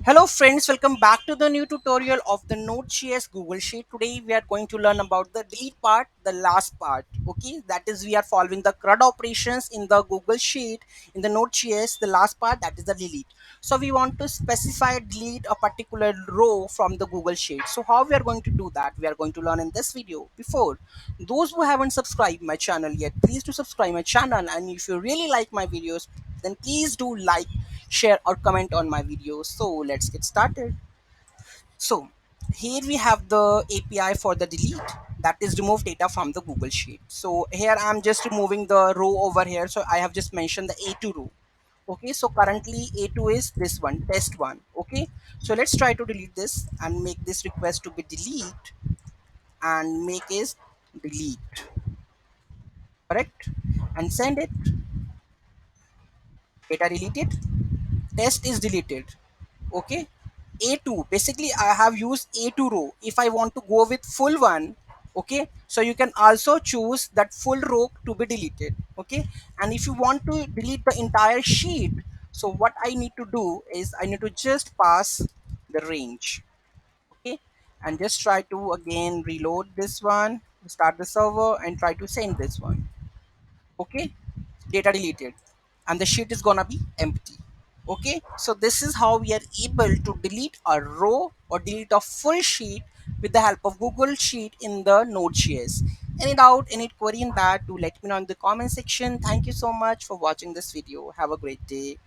Hello friends, welcome back to the new tutorial of the Node.js Google Sheet. Today we are going to learn about the delete part, the last part. Okay, that is we are following the CRUD operations in the Google Sheet in the Node.js. The last part, that is the delete. So we want to specify delete a particular row from the Google Sheet. So how we are going to do that? We are going to learn in this video. Before those who haven't subscribed my channel yet, please do subscribe my channel, and if you really like my videos, then please do like, share or comment on my videos. So let's get started. So here we have the API for the delete, that is remove data from the Google Sheet. So here I'm just removing the row over here. So I have just mentioned the A2 row. Okay, so currently A2 is this one, test one. Okay, so let's try to delete this and make this request to be delete and make is delete, correct, and send it. Data deleted, test is deleted. Okay, A2, basically I have used A2 row. If I want to go with full one, okay, so you can also choose that full row to be deleted. Okay, and if you want to delete the entire sheet, so what I need to do is I need to just pass the range. Okay, and just try to again reload this one, start the server and try to send this one. Okay, data deleted and the sheet is gonna be empty. Okay, so this is how we are able to delete a row or delete a full sheet with the help of Google Sheet in the Node.js. Any doubt, any query in that, do let me know in the comment section. Thank you so much for watching this video. Have a great day.